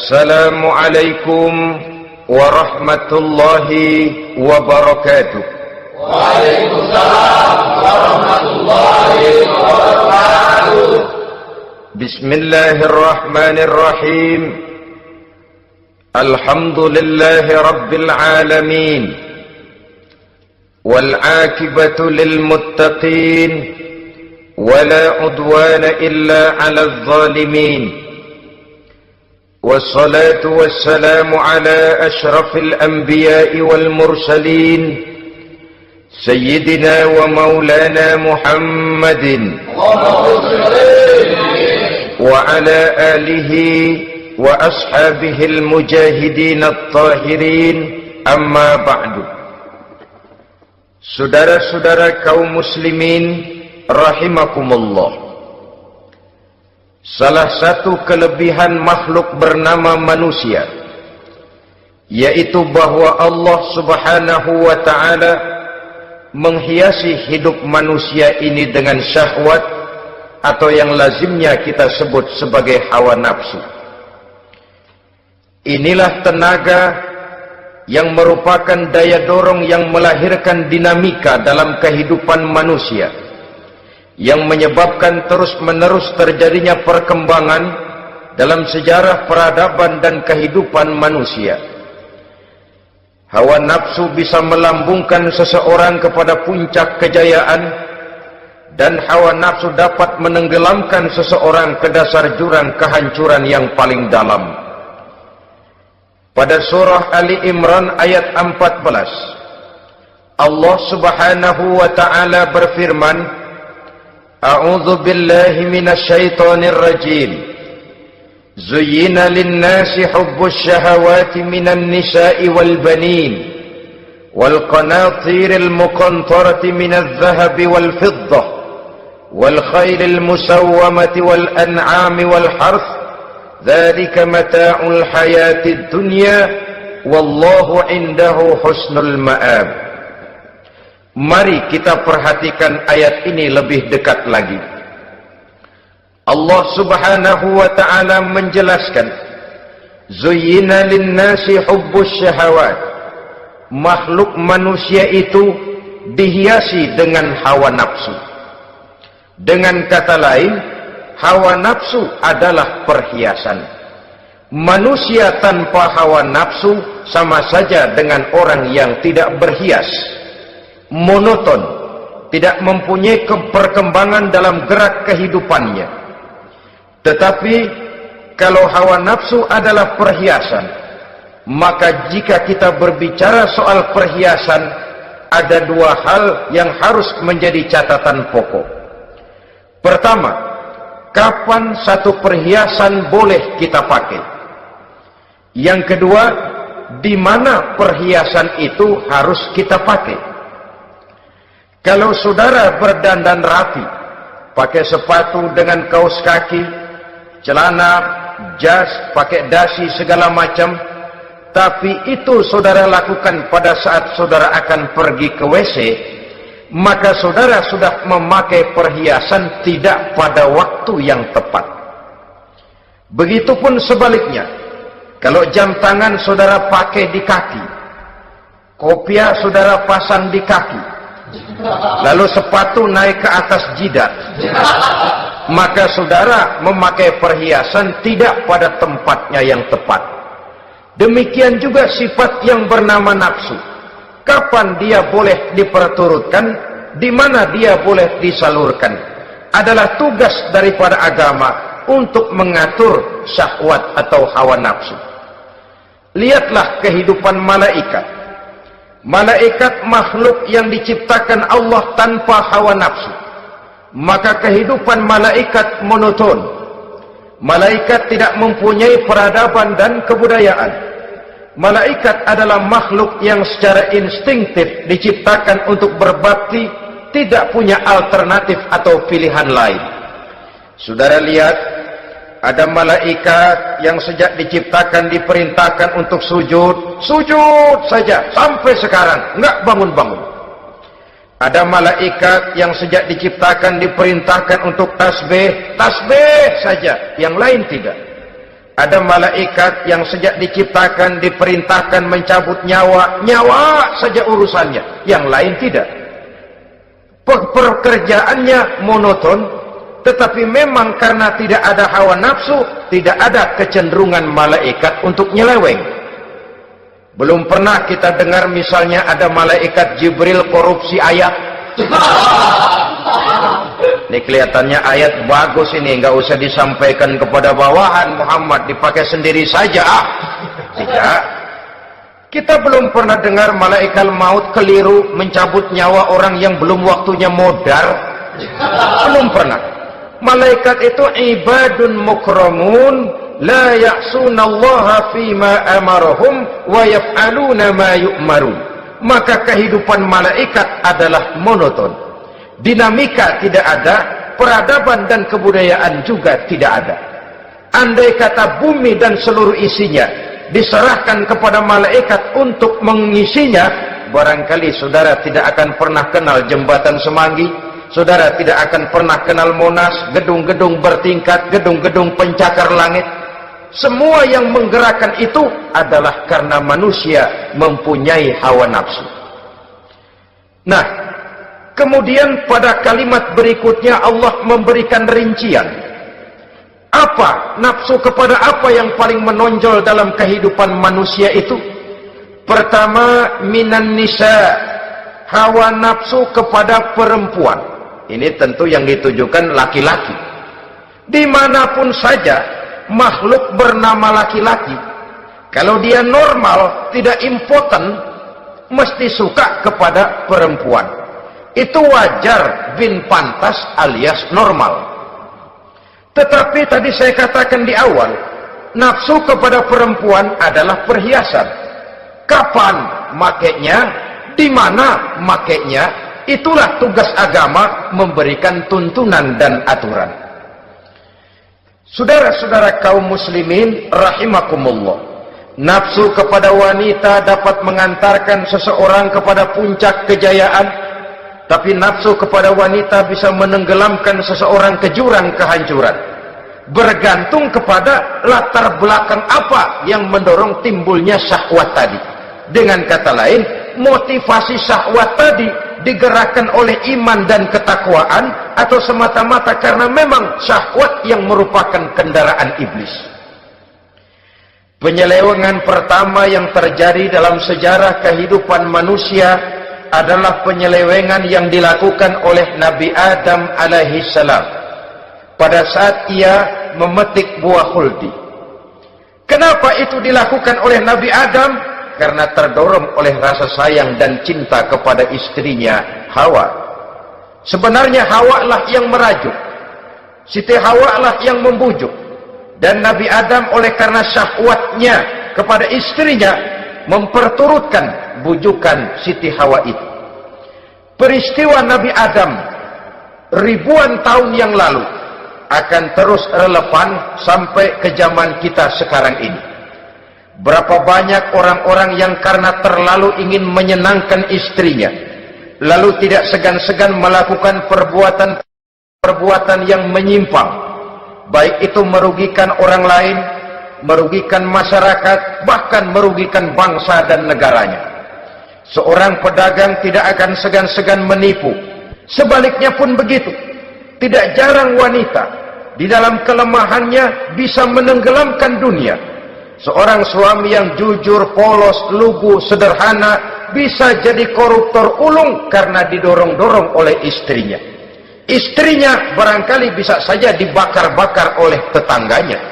Assalamualaikum warahmatullahi wabarakatuh. Waalaikumsalam warahmatullahi wabarakatuh. Bismillahirrahmanirrahim. Alhamdulillahi rabbil alamin. Wal aqibatu lil muttaqin. Wala udwana illa 'alal zalimin. والصلاة والسلام على أشرف الأنبياء والمرسلين سيدنا ومولانا محمد وعلى آله وأصحابه المجاهدين الطاهرين أما بعد. Saudara-saudara kaum muslimin rahimakumullah. Salah satu kelebihan makhluk bernama manusia, yaitu bahwa Allah subhanahu wa ta'ala menghiasi hidup manusia ini dengan syahwat, atau yang lazimnya kita sebut sebagai hawa nafsu. Inilah tenaga yang merupakan daya dorong yang melahirkan dinamika dalam kehidupan manusia, yang menyebabkan terus-menerus terjadinya perkembangan dalam sejarah peradaban dan kehidupan manusia. Hawa nafsu bisa melambungkan seseorang kepada puncak kejayaan, dan hawa nafsu dapat menenggelamkan seseorang ke dasar jurang kehancuran yang paling dalam. Pada surah Ali Imran ayat 14, Allah subhanahu wa ta'ala berfirman, A'udzu billahi minasy syaithanir rajim. Zuyyina lin-nasi hubbus syahawati minan nisa'i wal banin wal qanatiril muqantarati minadh dhahabi wal fiddah wal khaylil musawwamati wal an'ami wal harth. Dzalika mata'ul hayatid dunya wallahu 'indahu husnul ma'ab. Mari kita perhatikan ayat ini lebih dekat lagi. Allah subhanahu wa ta'ala menjelaskan, Zuyyina linnasi hubbus syahawat. Makhluk manusia itu dihiasi dengan hawa nafsu. Dengan kata lain, hawa nafsu adalah perhiasan. Manusia tanpa hawa nafsu sama saja dengan orang yang tidak berhias, monoton, tidak mempunyai perkembangan dalam gerak kehidupannya. Tetapi kalau hawa nafsu adalah perhiasan, maka jika kita berbicara soal perhiasan, ada dua hal yang harus menjadi catatan pokok. Pertama, kapan satu perhiasan boleh kita pakai? Yang kedua, di mana perhiasan itu harus kita pakai? Kalau saudara berdandan rapi, pakai sepatu dengan kaos kaki, celana, jas, pakai dasi segala macam, tapi itu saudara lakukan pada saat saudara akan pergi ke WC, maka saudara sudah memakai perhiasan tidak pada waktu yang tepat. Begitupun sebaliknya, kalau jam tangan saudara pakai di kaki, kopiah saudara pasang di kaki, lalu sepatu naik ke atas jidat, maka saudara memakai perhiasan tidak pada tempatnya yang tepat. Demikian juga sifat yang bernama nafsu. Kapan dia boleh diperturutkan, di mana dia boleh disalurkan, adalah tugas daripada agama untuk mengatur syahwat atau hawa nafsu. Lihatlah kehidupan malaikat. Malaikat makhluk yang diciptakan Allah tanpa hawa nafsu. Maka kehidupan malaikat monoton. Malaikat tidak mempunyai peradaban dan kebudayaan. Malaikat adalah makhluk yang secara instinktif diciptakan untuk berbakti, tidak punya alternatif atau pilihan lain. Saudara lihat, ada malaikat yang sejak diciptakan diperintahkan untuk sujud, sujud saja sampai sekarang enggak bangun-bangun. Ada malaikat yang sejak diciptakan diperintahkan untuk tasbih, tasbih saja, yang lain tidak. Ada malaikat yang sejak diciptakan diperintahkan mencabut nyawa, nyawa saja urusannya, yang lain tidak. Pekerjaannya monoton, tetapi memang karena tidak ada hawa nafsu, tidak ada kecenderungan malaikat untuk nyeleweng. Belum pernah kita dengar misalnya ada malaikat Jibril korupsi ayat. Ini kelihatannya ayat bagus ini, nggak usah disampaikan kepada bawahan, Muhammad dipakai sendiri saja. Tidak. Kita belum pernah dengar malaikat maut keliru mencabut nyawa orang yang belum waktunya modar. Belum pernah. Malaikat itu ibadun mukramun, la ya'sunallaha fima amarahum wa yaf'aluna ma yu'marun. Maka kehidupan malaikat adalah monoton. Dinamika tidak ada, peradaban dan kebudayaan juga tidak ada. Andai kata bumi dan seluruh isinya diserahkan kepada malaikat untuk mengisinya, barangkali saudara tidak akan pernah kenal jembatan Semanggi, saudara tidak akan pernah kenal Monas, gedung-gedung bertingkat, gedung-gedung pencakar langit. Semua yang menggerakkan itu adalah karena manusia mempunyai hawa nafsu. Nah, kemudian pada kalimat berikutnya Allah memberikan rincian. Apa nafsu kepada apa yang paling menonjol dalam kehidupan manusia itu? Pertama, minan nisa, hawa nafsu kepada perempuan. Ini tentu yang ditujukan laki-laki. Dimanapun saja makhluk bernama laki-laki, kalau dia normal, tidak impoten, mesti suka kepada perempuan. Itu wajar, bin pantas alias normal. Tetapi tadi saya katakan di awal, nafsu kepada perempuan adalah perhiasan. Kapan makainya, di mana makainya, itulah tugas agama memberikan tuntunan dan aturan. Saudara-saudara kaum muslimin rahimakumullah, nafsu kepada wanita dapat mengantarkan seseorang kepada puncak kejayaan, tapi nafsu kepada wanita bisa menenggelamkan seseorang ke jurang kehancuran. Bergantung kepada latar belakang apa yang mendorong timbulnya syahwat tadi. Dengan kata lain, motivasi syahwat tadi digerakkan oleh iman dan ketakwaan, atau semata-mata karena memang syahwat yang merupakan kendaraan iblis. Penyelewengan pertama yang terjadi dalam sejarah kehidupan manusia adalah penyelewengan yang dilakukan oleh Nabi Adam alaihissalam pada saat ia memetik buah khuldi. Kenapa itu dilakukan oleh Nabi Adam? Karena terdorong oleh rasa sayang dan cinta kepada istrinya Hawa. Sebenarnya Hawa lah yang merajuk, Siti Hawa lah yang membujuk, dan Nabi Adam oleh karena syahwatnya kepada istrinya memperturutkan bujukan Siti Hawa itu. Peristiwa Nabi Adam ribuan tahun yang lalu akan terus relevan sampai ke zaman kita sekarang ini. Berapa banyak orang-orang yang karena terlalu ingin menyenangkan istrinya, lalu tidak segan-segan melakukan perbuatan yang menyimpang, baik itu merugikan orang lain, merugikan masyarakat, bahkan merugikan bangsa dan negaranya. Seorang pedagang tidak akan segan-segan menipu, sebaliknya pun begitu. Tidak jarang wanita di dalam kelemahannya bisa menenggelamkan dunia. Seorang suami yang jujur, polos, lugu, sederhana bisa jadi koruptor ulung karena didorong-dorong oleh istrinya. Istrinya barangkali bisa saja dibakar-bakar oleh tetangganya.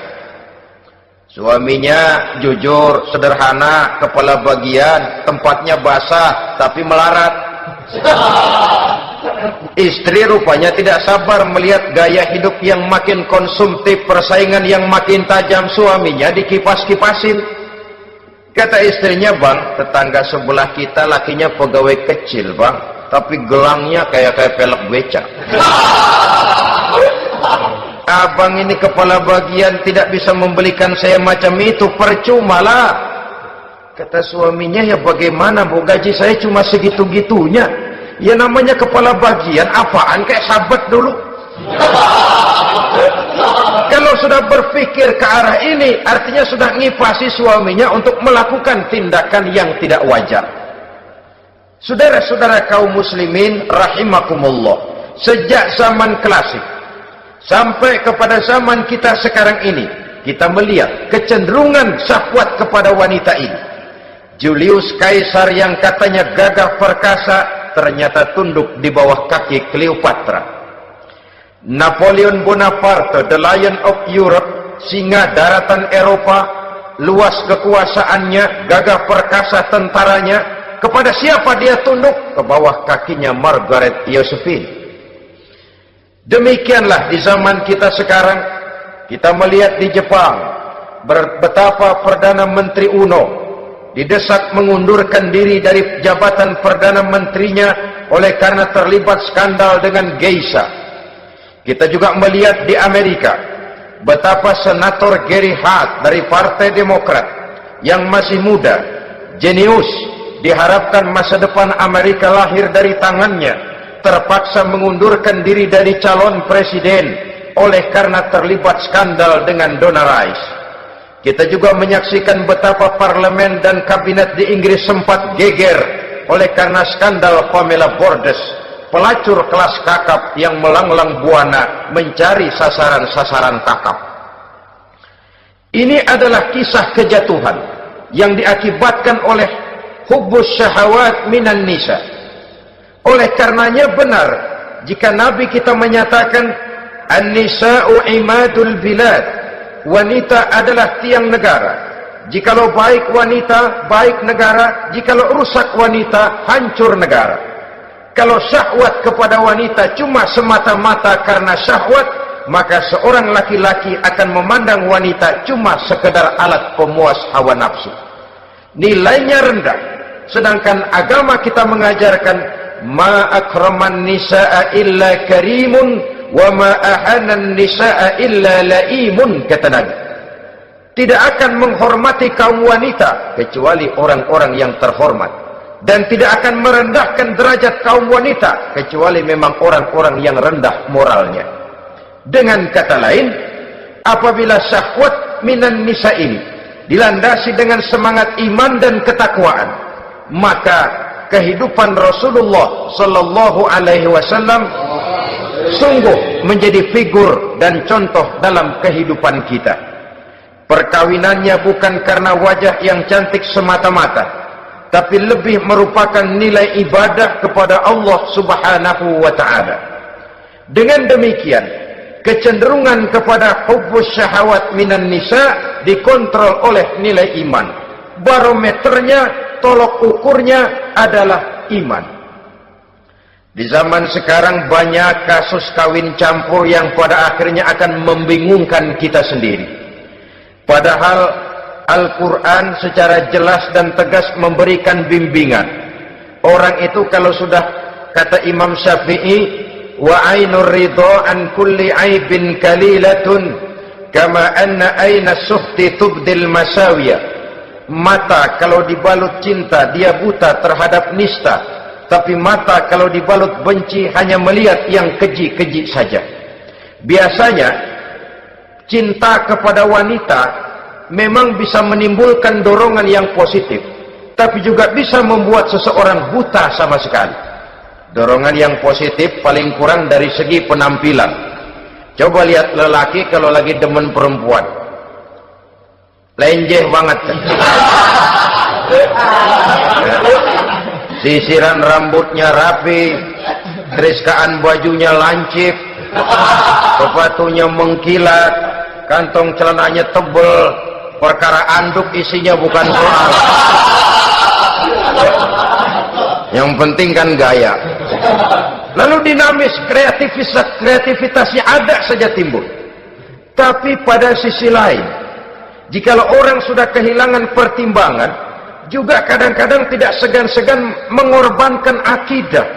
Suaminya jujur, sederhana, kepala bagian, tempatnya basah tapi melarat. Istri rupanya tidak sabar melihat gaya hidup yang makin konsumtif, persaingan yang makin tajam. Suaminya dikipas-kipasin. Kata istrinya, "Bang, tetangga sebelah kita lakinya pegawai kecil, Bang, tapi gelangnya kayak pelek becak. Abang ini kepala bagian tidak bisa membelikan saya macam itu, percumalah." Kata suaminya, "Ya bagaimana, Bu, gaji saya cuma segitu-gitunya. Ya namanya kepala bagian, apaan, kayak sahabat dulu." Kalau sudah berpikir ke arah ini, artinya sudah ngipasi suaminya untuk melakukan tindakan yang tidak wajar. Saudara-saudara kaum muslimin rahimakumullah, sejak zaman klasik sampai kepada zaman kita sekarang ini, kita melihat kecenderungan syahwat kepada wanita ini. Julius Caesar yang katanya gagah perkasa ternyata tunduk di bawah kaki Cleopatra. Napoleon Bonaparte, the Lion of Europe, singa daratan Eropa, luas kekuasaannya, gagah perkasa tentaranya, kepada siapa dia tunduk? Ke bawah kakinya Margaret Josephine. Demikianlah di zaman kita sekarang, kita melihat di Jepang, betapa Perdana Menteri Uno didesak mengundurkan diri dari jabatan Perdana Menterinya oleh karena terlibat skandal dengan geisha. Kita juga melihat di Amerika, betapa Senator Gary Hart dari Partai Demokrat yang masih muda, jenius, diharapkan masa depan Amerika lahir dari tangannya, terpaksa mengundurkan diri dari calon presiden oleh karena terlibat skandal dengan Donna Rice. Kita juga menyaksikan betapa parlemen dan kabinet di Inggris sempat geger oleh karena skandal Pamela Bordes, pelacur kelas kakap yang melanglang buana mencari sasaran-sasaran kakap. Ini adalah kisah kejatuhan yang diakibatkan oleh hubbus syahawat minan nisa. Oleh karenanya benar jika Nabi kita menyatakan an-nisa'u imadul bilad, wanita adalah tiang negara. Jikalau baik wanita, baik negara. Jikalau rusak wanita, hancur negara. Kalau syahwat kepada wanita cuma semata-mata karena syahwat, maka seorang laki-laki akan memandang wanita cuma sekedar alat pemuas hawa nafsu. Nilainya rendah. Sedangkan agama kita mengajarkan ma akraman nisaa illa karimun wa ma ahanan nisaa illa laimun, kata Nabi. Tidak akan menghormati kaum wanita kecuali orang-orang yang terhormat, dan tidak akan merendahkan derajat kaum wanita kecuali memang orang-orang yang rendah moralnya. Dengan kata lain, apabila syahwat minan nisa ini dilandasi dengan semangat iman dan ketakwaan, maka kehidupan Rasulullah sallallahu alaihi wasallam sungguh menjadi figur dan contoh dalam kehidupan kita. Perkawinannya bukan karena wajah yang cantik semata-mata, tapi lebih merupakan nilai ibadah kepada Allah Subhanahu wa ta'ala. Dengan demikian, kecenderungan kepada hubbus syahawat minan nisa dikontrol oleh nilai iman. Barometernya, tolok ukurnya adalah iman. Di zaman sekarang banyak kasus kawin campur yang pada akhirnya akan membingungkan kita sendiri. Padahal Al-Quran secara jelas dan tegas memberikan bimbingan. Orang itu kalau sudah, kata Imam Syafi'i, wa ainur ridha an kulli aibin kalilatun kama anna aina suhti tubdil masawiya. Mata kalau dibalut cinta dia buta terhadap nista, tapi mata kalau dibalut benci hanya melihat yang keji-keji saja. Biasanya cinta kepada wanita memang bisa menimbulkan dorongan yang positif, tapi juga bisa membuat seseorang buta sama sekali. Dorongan yang positif paling kurang dari segi penampilan. Coba lihat lelaki kalau lagi demen perempuan, lenjeh banget kan? Sisiran rambutnya rapi, keriskaan bajunya lancip, sepatunya mengkilat, kantong celananya tebel, perkara anduk isinya bukan soal. Yang penting kan gaya. Lalu dinamis, kreativitasnya ada saja timbul. Tapi pada sisi lain, jikalau orang sudah kehilangan pertimbangan, juga kadang-kadang tidak segan-segan mengorbankan akidah,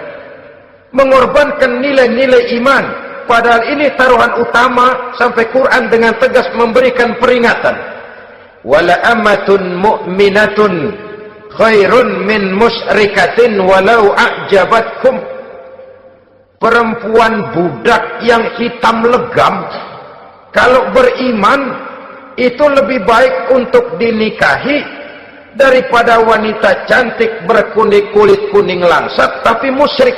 mengorbankan nilai-nilai iman. Padahal ini taruhan utama, sampai Quran dengan tegas memberikan peringatan. Wala amatun mu'minatun khairun min musyrikatin walau a'jabatkum. Perempuan budak yang hitam legam Kalau beriman itu lebih baik untuk dinikahi daripada wanita cantik berkulit kuning langsat tapi musyrik.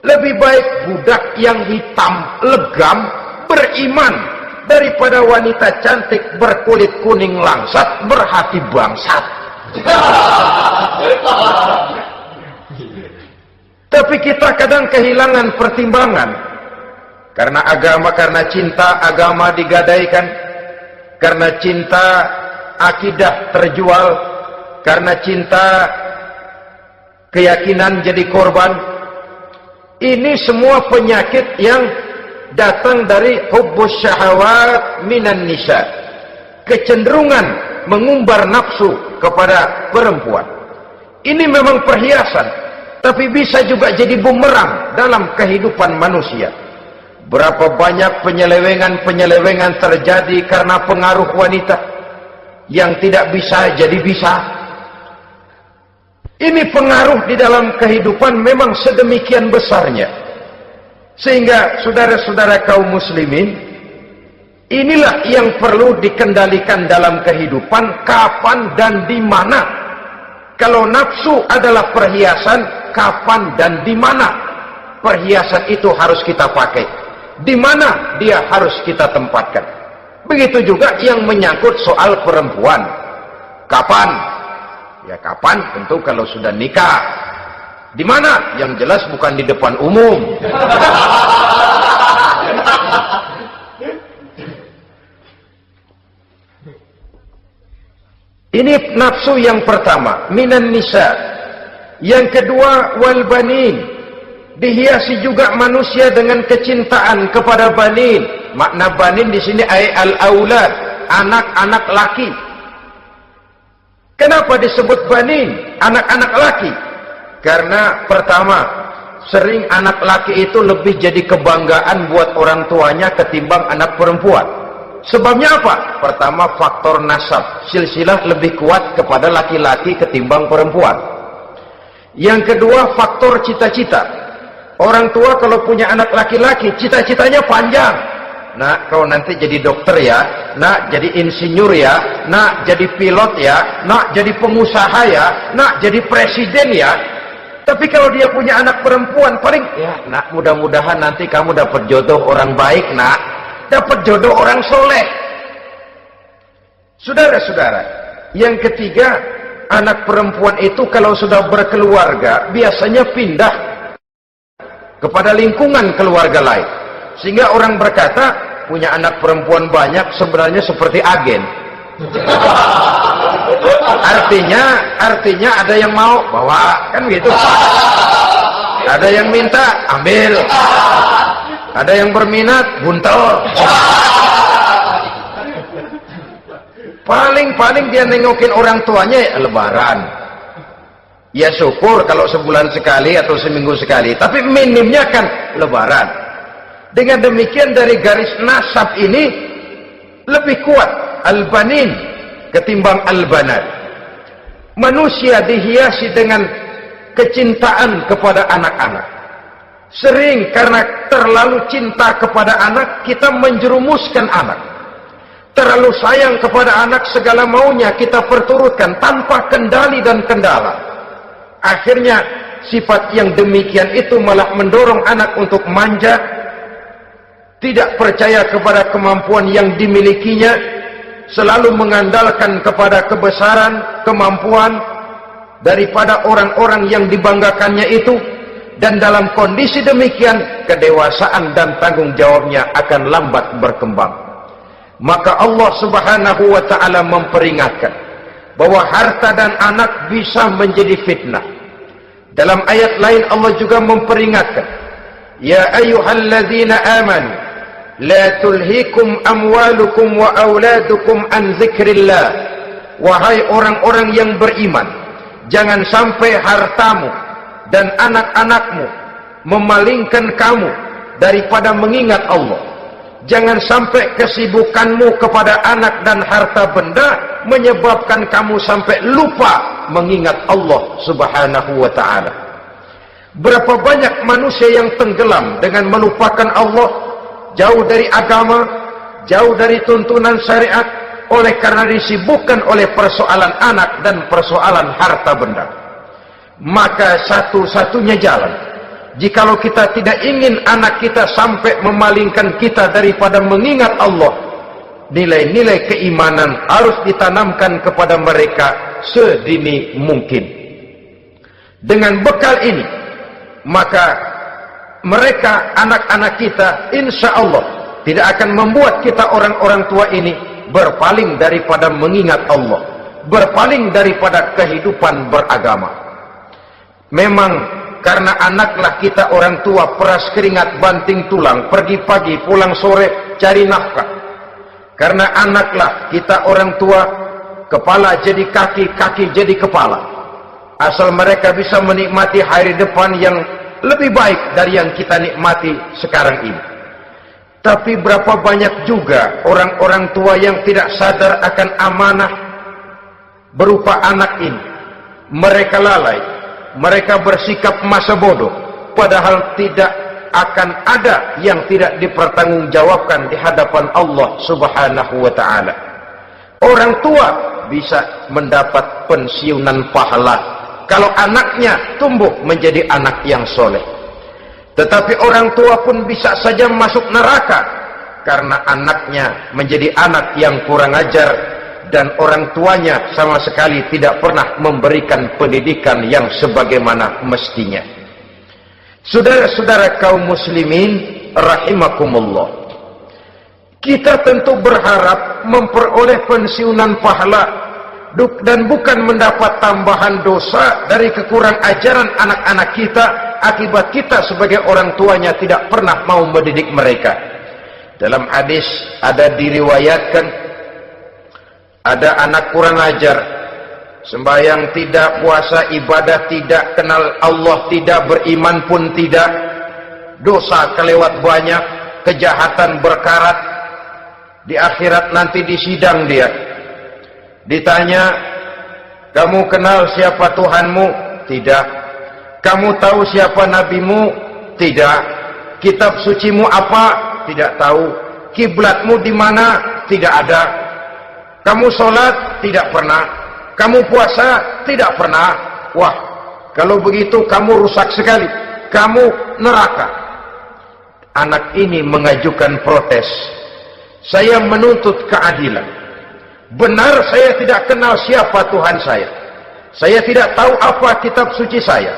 Lebih baik budak yang hitam legam beriman daripada wanita cantik berkulit kuning langsat berhati bangsat. Tapi kita kadang kehilangan pertimbangan karena agama, karena cinta agama digadaikan, karena cinta akidah terjual, karena cinta keyakinan jadi korban. Ini semua penyakit yang datang dari hubbus syahawat minan nisa, kecenderungan mengumbar nafsu kepada perempuan. Ini memang perhiasan, tapi bisa juga jadi bumerang dalam kehidupan manusia. Berapa banyak penyelewengan terjadi karena pengaruh wanita yang tidak bisa jadi bisa. Ini pengaruh di dalam kehidupan memang sedemikian besarnya, sehingga saudara-saudara kaum muslimin, inilah yang perlu dikendalikan dalam kehidupan, kapan dan di mana. Kalau nafsu adalah perhiasan, kapan dan di mana perhiasan itu harus kita pakai, di mana dia harus kita tempatkan. Begitu juga yang menyangkut soal perempuan. Kapan? Ya kapan? Tentu kalau sudah nikah. Di mana? Yang jelas bukan di depan umum. Ini nafsu yang pertama, minan nisa. Yang kedua, wal banin. Dihiasi juga manusia dengan kecintaan kepada banin. Makna banin di sini ay al-aulad, anak-anak laki. Kenapa disebut banin, anak-anak laki? Karena pertama, sering anak laki itu lebih jadi kebanggaan buat orang tuanya ketimbang anak perempuan. Sebabnya apa? Pertama, faktor nasab, silsilah lebih kuat kepada laki-laki ketimbang perempuan. Yang kedua, faktor cita-cita. Orang tua kalau punya anak laki-laki, cita-citanya panjang. Nak, kau nanti jadi dokter ya, nak jadi insinyur ya, nak jadi pilot ya, nak jadi pengusaha ya, nak jadi presiden ya. Tapi kalau dia punya anak perempuan, paling ya nak, mudah-mudahan nanti kamu dapat jodoh orang baik nak, dapat jodoh orang soleh. Saudara-saudara, yang ketiga, anak perempuan itu kalau sudah berkeluarga biasanya pindah kepada lingkungan keluarga lain, sehingga orang berkata punya anak perempuan banyak sebenarnya seperti agen. Artinya ada yang mau bawa, kan gitu. Ada yang minta ambil, ada yang berminat buntel. Paling dia nengokin orang tuanya ya lebaran. Ya syukur kalau sebulan sekali atau seminggu sekali, tapi minimnya kan lebaran. Dengan demikian dari garis nasab ini lebih kuat al-banin ketimbang al-banat. Manusia dihiasi dengan kecintaan kepada anak-anak. Sering karena terlalu cinta kepada anak, kita menjerumuskan anak. Terlalu sayang kepada anak, segala maunya kita perturutkan tanpa kendali dan kendala. Akhirnya sifat yang demikian itu malah mendorong anak untuk manja, tidak percaya kepada kemampuan yang dimilikinya, selalu mengandalkan kepada kebesaran, kemampuan daripada orang-orang yang dibanggakannya itu, dan dalam kondisi demikian kedewasaan dan tanggung jawabnya akan lambat berkembang. Maka Allah Subhanahu wa ta'ala memperingatkan bahwa harta dan anak bisa menjadi fitnah. Dalam ayat lain Allah juga memperingatkan, ya ayyuhalladzina amanu la tulhikum amwalukum wa auladukum an dzikrillah. Wahai orang-orang yang beriman, jangan sampai hartamu dan anak-anakmu memalingkan kamu daripada mengingat Allah. Jangan sampai kesibukanmu kepada anak dan harta benda menyebabkan kamu sampai lupa mengingat Allah Subhanahu wa ta'ala. Berapa banyak manusia yang tenggelam dengan melupakan Allah, jauh dari agama, jauh dari tuntunan syariat, oleh karena disibukkan oleh persoalan anak dan persoalan harta benda. Maka satu-satunya jalan, jikalau kita tidak ingin anak kita sampai memalingkan kita daripada mengingat Allah, nilai-nilai keimanan harus ditanamkan kepada mereka sedini mungkin. Dengan bekal ini, maka mereka, anak-anak kita, insya Allah tidak akan membuat kita orang-orang tua ini berpaling daripada mengingat Allah, berpaling daripada kehidupan beragama. Memang karena anaklah kita orang tua peras keringat banting tulang, pergi pagi pulang sore cari nafkah. Karena anaklah kita orang tua, kepala jadi kaki, kaki jadi kepala. Asal mereka bisa menikmati hari depan yang lebih baik dari yang kita nikmati sekarang ini. Tapi berapa banyak juga orang-orang tua yang tidak sadar akan amanah berupa anak ini. Mereka lalai, mereka bersikap masa bodoh, padahal tidak akan ada yang tidak dipertanggungjawabkan di hadapan Allah Subhanahu wa ta'ala. Orang tua bisa mendapat pensiunan pahala kalau anaknya tumbuh menjadi anak yang soleh. Tetapi orang tua pun bisa saja masuk neraka karena anaknya menjadi anak yang kurang ajar dan orang tuanya sama sekali tidak pernah memberikan pendidikan yang sebagaimana mestinya. Saudara-saudara kaum muslimin rahimakumullah, kita tentu berharap memperoleh pensiunan pahala dan bukan mendapat tambahan dosa dari kekurang ajaran anak-anak kita akibat kita sebagai orang tuanya tidak pernah mau mendidik mereka. Dalam hadis ada diriwayatkan, ada anak kurang ajar, sembahyang tidak, puasa ibadah tidak, kenal Allah tidak, beriman pun tidak, dosa kelewat banyak, kejahatan berkarat. Di akhirat nanti disidang dia, ditanya, kamu kenal siapa Tuhanmu? Tidak. Kamu tahu siapa nabimu? Tidak. Kitab sucimu apa? Tidak tahu. Kiblatmu di mana? Tidak ada. Kamu sholat? Tidak pernah. Kamu puasa? Tidak pernah. Wah, kalau begitu kamu rusak sekali. Kamu neraka. Anak ini mengajukan protes. Saya menuntut keadilan. Benar saya tidak kenal siapa Tuhan saya. Saya tidak tahu apa kitab suci saya.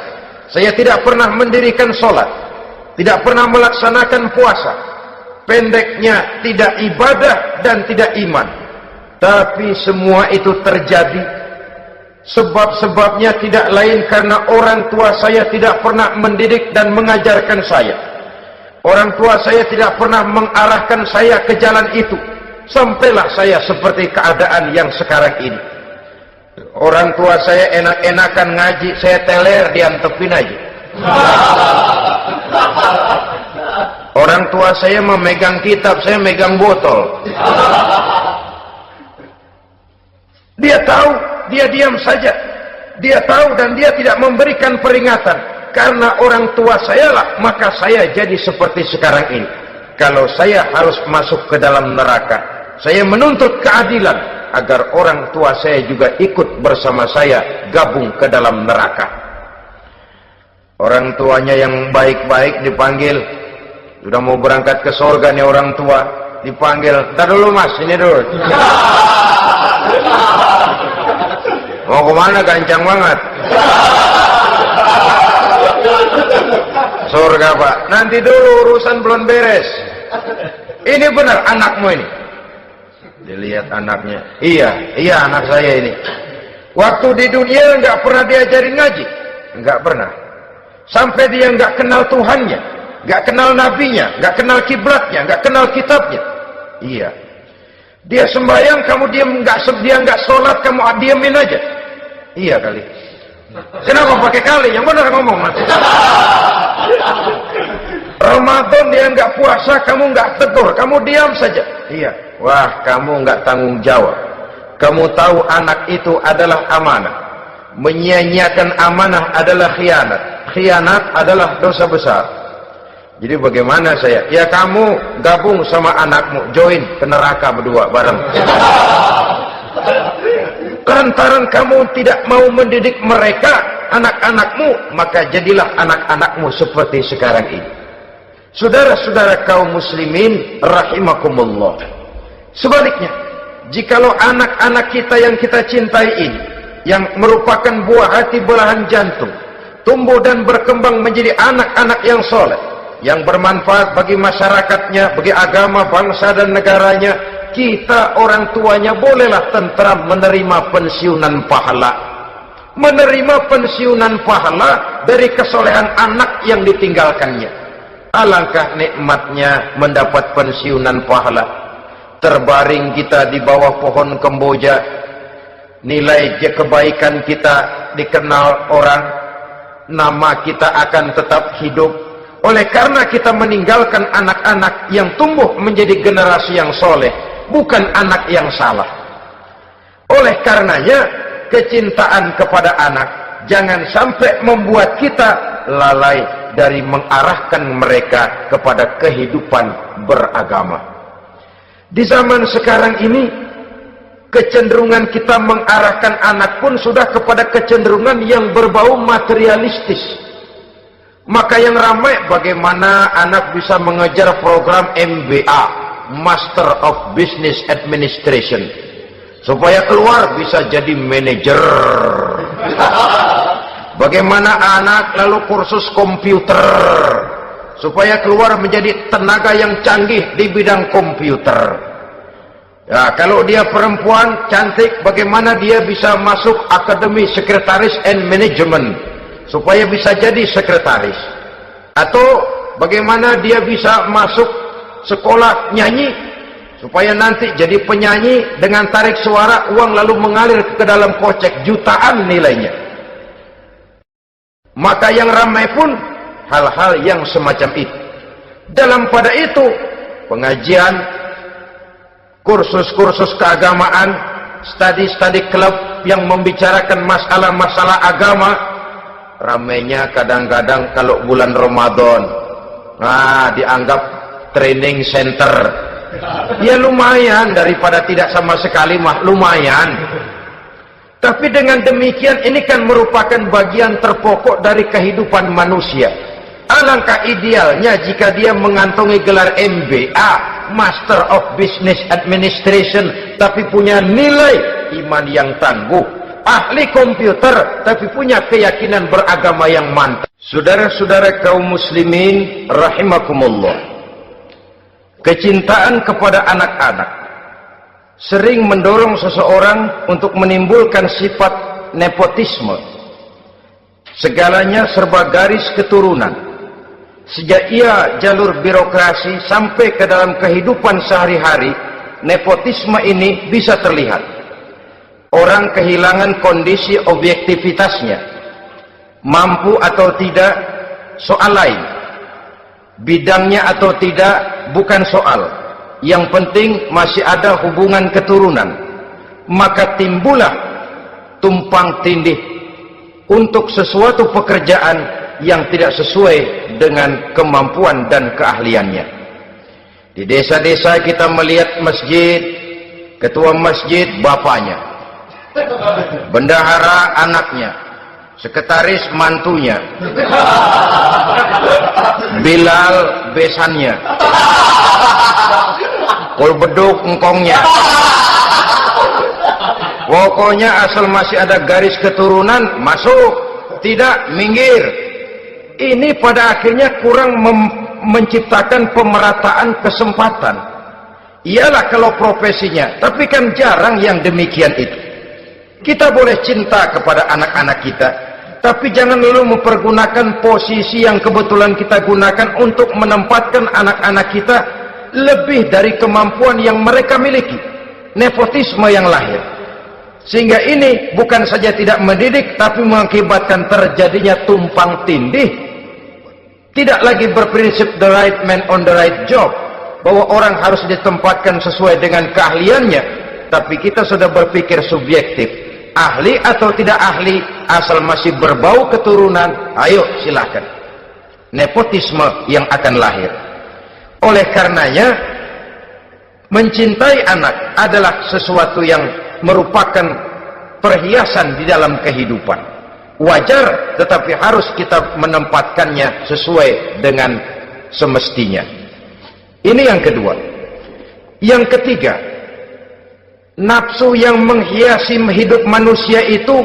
Saya tidak pernah mendirikan sholat. Tidak pernah melaksanakan puasa. Pendeknya tidak ibadah dan tidak iman. Tapi semua itu terjadi. Sebab-sebabnya tidak lain karena orang tua saya tidak pernah mendidik dan mengajarkan saya. Orang tua saya tidak pernah mengarahkan saya ke jalan itu. Sampailah saya seperti keadaan yang sekarang ini. Orang tua saya enak-enakan ngaji, saya teler diantepin aja. Orang tua saya memegang kitab, saya megang botol. Dia tahu, dia diam saja. Dia tahu dan dia tidak memberikan peringatan. Karena orang tua saya lah, maka saya jadi seperti sekarang ini. Kalau saya harus masuk ke dalam neraka, saya menuntut keadilan agar orang tua saya juga ikut bersama saya gabung ke dalam neraka. Orang tuanya yang baik-baik dipanggil, sudah mau berangkat ke surga nih orang tua, dipanggil, "Ntar dulu mas, ini dulu." Mau kemana, gancang banget? Surga pak, nanti dulu urusan belum beres. Ini benar anakmu ini. Dilihat anaknya, iya anak saya ini. Waktu di dunia nggak pernah diajarin ngaji, nggak pernah. Sampai dia nggak kenal Tuhannya, nggak kenal nabinya, nggak kenal kiblatnya, nggak kenal kitabnya. Iya. Dia sembahyang, kamu diam, dia nggak sholat, kamu diamin aja. Iya kali. Kenapa pakai kali? Yang benar ngomong mas. Ramadan dia nggak puasa, kamu nggak tegur, kamu diam saja. Iya. Wah, kamu nggak tanggung jawab. Kamu tahu anak itu adalah amanah. Menyia-nyiakan amanah adalah khianat. Khianat adalah dosa besar. Jadi bagaimana saya? Ya kamu gabung sama anakmu, join ke neraka berdua bareng. Lantaran kamu tidak mau mendidik mereka, anak-anakmu, maka jadilah anak-anakmu seperti sekarang ini. Saudara-saudara kaum muslimin rahimakumullah. Sebaliknya, jikalau anak-anak kita yang kita cintai ini, yang merupakan buah hati belahan jantung, tumbuh dan berkembang menjadi anak-anak yang soleh, yang bermanfaat bagi masyarakatnya, bagi agama, bangsa dan negaranya, kita orang tuanya bolehlah tentram menerima pensiunan pahala. Menerima pensiunan pahala dari kesolehan anak yang ditinggalkannya. Alangkah nikmatnya mendapat pensiunan pahala. Terbaring kita di bawah pohon kemboja, nilai kebaikan kita dikenal orang, nama kita akan tetap hidup. Oleh karena kita meninggalkan anak-anak yang tumbuh menjadi generasi yang soleh, bukan anak yang salah. Oleh karenanya, kecintaan kepada anak jangan sampai membuat kita lalai dari mengarahkan mereka kepada kehidupan beragama. Di zaman sekarang ini, kecenderungan kita mengarahkan anak pun sudah kepada kecenderungan yang berbau materialistis. Maka yang ramai bagaimana anak bisa mengejar program MBA, Master of Business Administration, supaya keluar bisa jadi manajer. Bagaimana anak lalu kursus komputer, supaya keluar menjadi tenaga yang canggih di bidang komputer. Ya, kalau dia perempuan cantik, bagaimana dia bisa masuk Akademi Sekretaris and Management, supaya bisa jadi sekretaris. Atau bagaimana dia bisa masuk sekolah nyanyi, supaya nanti jadi penyanyi dengan tarik suara, uang lalu mengalir ke dalam kocek jutaan nilainya. Maka yang ramai pun hal-hal yang semacam itu. Dalam pada itu, pengajian, kursus-kursus keagamaan, study club yang membicarakan masalah-masalah agama, ramainya kadang-kadang kalau bulan Ramadan, dianggap training center. Ya lumayan, daripada tidak sama sekali mah lumayan. Tapi dengan demikian ini kan merupakan bagian terpokok dari kehidupan manusia. Alangkah idealnya jika dia mengantongi gelar MBA, Master of Business Administration, tapi punya nilai iman yang tangguh, ahli komputer, tapi punya keyakinan beragama yang mantap. Saudara-saudara kaum muslimin rahimakumullah, kecintaan kepada anak-anak sering mendorong seseorang untuk menimbulkan sifat nepotisme. Segalanya serba garis keturunan. Sejak ia jalur birokrasi sampai ke dalam kehidupan sehari-hari, nepotisme ini bisa terlihat. Orang kehilangan kondisi objektivitasnya. Mampu atau tidak, soal lain. Bidangnya atau tidak, bukan soal. Yang penting masih ada hubungan keturunan. Maka timbullah tumpang tindih untuk sesuatu pekerjaan yang tidak sesuai dengan kemampuan dan keahliannya. Di desa-desa kita melihat masjid, ketua masjid bapaknya, bendahara anaknya, sekretaris mantunya, Bilal besannya, kul beduk engkongnya. Pokoknya asal masih ada garis keturunan, masuk, tidak minggir. Ini pada akhirnya kurang menciptakan pemerataan kesempatan. Iyalah kalau profesinya, tapi kan jarang yang demikian itu. Kita boleh cinta kepada anak-anak kita, tapi jangan lalu mempergunakan posisi yang kebetulan kita gunakan untuk menempatkan anak-anak kita lebih dari kemampuan yang mereka miliki. Nepotisme yang lahir. Sehingga ini bukan saja tidak mendidik, tapi mengakibatkan terjadinya tumpang tindih. Tidak lagi berprinsip the right man on the right job, bahwa orang harus ditempatkan sesuai dengan keahliannya, tapi kita sudah berpikir subjektif. Ahli atau tidak ahli, asal masih berbau keturunan, ayo silakan. nepotisme yang akan lahir. Oleh karenanya, mencintai anak adalah sesuatu yang merupakan perhiasan di dalam kehidupan. Wajar, tetapi harus kita menempatkannya sesuai dengan semestinya. Ini yang kedua. Yang ketiga, nafsu yang menghiasi hidup manusia itu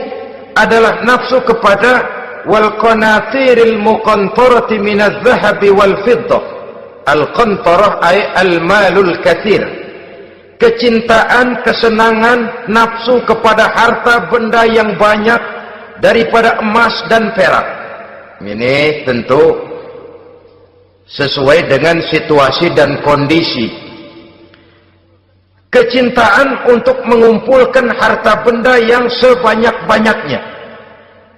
adalah nafsu kepada wal qanatiril muqantarati minadz zahabi wal fiddah. Al qantarah ay al malul katsir. Kecintaan, kesenangan, nafsu kepada harta benda yang banyak daripada emas dan perak. Ini tentu sesuai dengan situasi dan kondisi. Kecintaan untuk mengumpulkan harta benda yang sebanyak-banyaknya,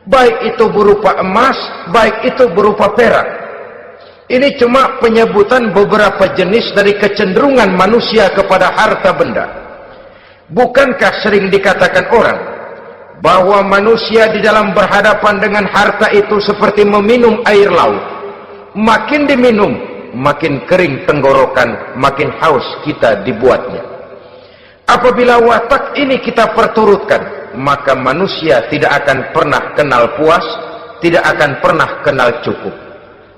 baik itu berupa emas, baik itu berupa perak. Ini cuma penyebutan beberapa jenis dari kecenderungan manusia kepada harta benda. Bukankah sering dikatakan orang bahwa manusia di dalam berhadapan dengan harta itu seperti meminum air laut? Makin diminum, makin kering tenggorokan, makin haus kita dibuatnya. Apabila watak ini kita perturutkan, maka manusia tidak akan pernah kenal puas, tidak akan pernah kenal cukup.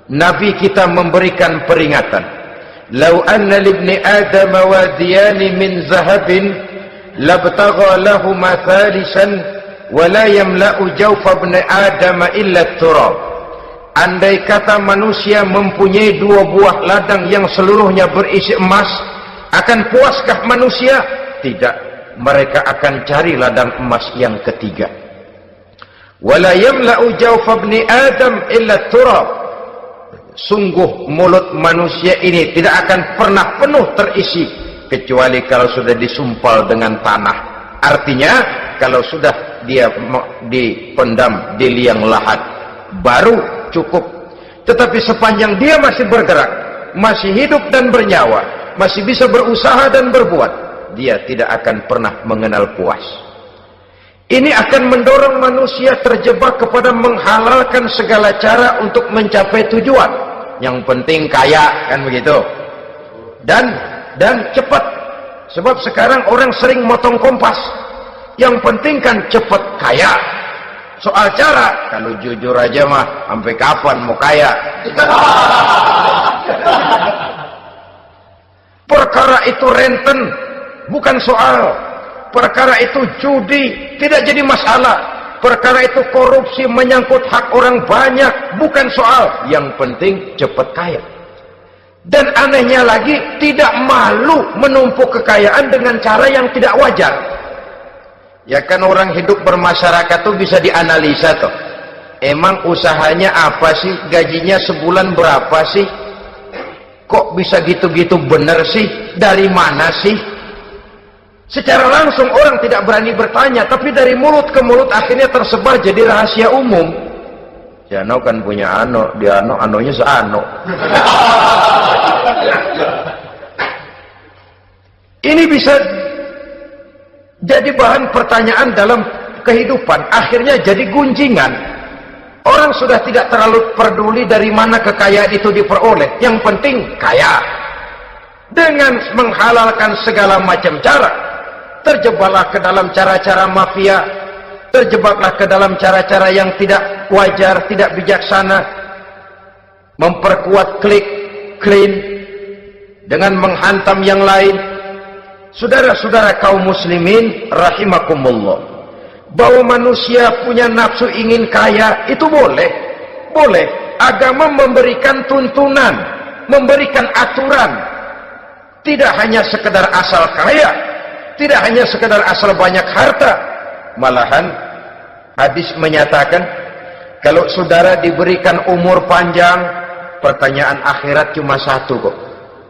Nabi kita memberikan peringatan, "Lau anna libni Adam wadiyani min zahabin labtagha lahuma thalisan wa la yamla'u jawfa ibni Adam illa turab." Andai kata manusia mempunyai dua buah ladang yang seluruhnya berisi emas, akan puaskah manusia? Tidak, mereka akan cari ladang emas yang ketiga. Wala yamla'u jawfa ibni Adam illa turab. Sungguh mulut manusia ini tidak akan pernah penuh terisi kecuali kalau sudah disumpal dengan tanah. Artinya kalau sudah dia dipendam di liang lahat baru cukup. Tetapi sepanjang dia masih bergerak, masih hidup dan bernyawa, masih bisa berusaha dan berbuat, dia tidak akan pernah mengenal puas. Ini akan mendorong manusia terjebak kepada menghalalkan segala cara untuk mencapai tujuan. Yang penting kaya, kan begitu. Dan cepat. Sebab sekarang orang sering motong kompas. Yang penting kan cepat kaya. Soal cara, kalau jujur aja mah, sampai kapan mau kaya? Perkara itu renten, bukan soal. Perkara itu judi, tidak jadi masalah. Perkara itu korupsi, menyangkut hak orang banyak, bukan soal. Yang penting cepat kaya. Dan anehnya lagi, tidak malu menumpuk kekayaan dengan cara yang tidak wajar. Ya kan orang hidup bermasyarakat tuh bisa dianalisa tuh. Emang usahanya apa sih? Gajinya sebulan berapa sih? Kok bisa gitu-gitu bener sih? Dari mana sih? Secara langsung orang tidak berani bertanya, tapi dari mulut ke mulut akhirnya tersebar jadi rahasia umum. Si Ano kan punya Ano, dia Anonya seano. Ini bisa jadi bahan pertanyaan dalam kehidupan, akhirnya jadi gunjingan. Orang sudah tidak terlalu peduli dari mana kekayaan itu diperoleh, yang penting kaya. Dengan menghalalkan segala macam cara, terjebaklah ke dalam cara-cara mafia, terjebaklah ke dalam cara-cara yang tidak wajar, tidak bijaksana, memperkuat klik, clean, dengan menghantam yang lain. Saudara-saudara kaum muslimin rahimakumullah, bahwa manusia punya nafsu ingin kaya itu boleh. Boleh. Agama memberikan tuntunan, memberikan aturan. Tidak hanya sekedar asal kaya, tidak hanya sekedar asal banyak harta. Malahan hadis menyatakan, kalau saudara diberikan umur panjang, pertanyaan akhirat cuma satu kok.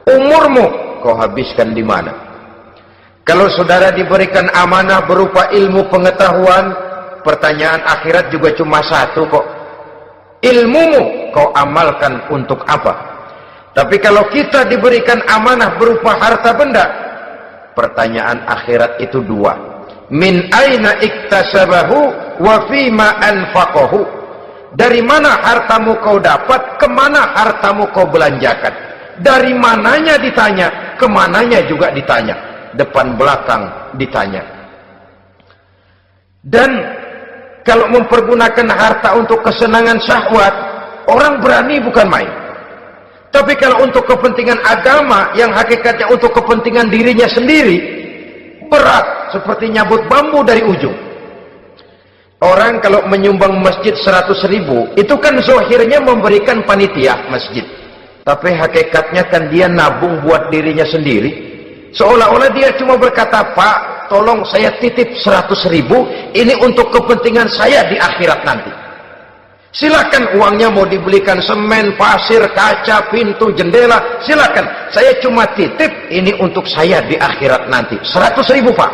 Umurmu kau habiskan di mana? Kalau saudara diberikan amanah berupa ilmu pengetahuan, pertanyaan akhirat juga cuma satu kok. Ilmumu kau amalkan untuk apa? Tapi kalau kita diberikan amanah berupa harta benda, pertanyaan akhirat itu dua. Min aina iktasabahu wa fima anfaqahu. Dari mana hartamu kau dapat, kemana hartamu kau belanjakan. Dari mananya ditanya, kemananya juga ditanya. Depan belakang ditanya. Dan kalau mempergunakan harta untuk kesenangan syahwat, orang berani bukan main. Tapi kalau untuk kepentingan agama, yang hakikatnya untuk kepentingan dirinya sendiri, berat, seperti nyabut bambu dari ujung. Orang kalau menyumbang masjid 100.000, itu kan zahirnya memberikan panitia masjid. Tapi hakikatnya kan dia nabung buat dirinya sendiri. Seolah-olah dia cuma berkata, Pak, tolong saya titip 100.000, ini untuk kepentingan saya di akhirat nanti. Silakan uangnya mau dibelikan semen, pasir, kaca, pintu, jendela, silakan. Saya cuma titip, ini untuk saya di akhirat nanti. 100.000, Pak.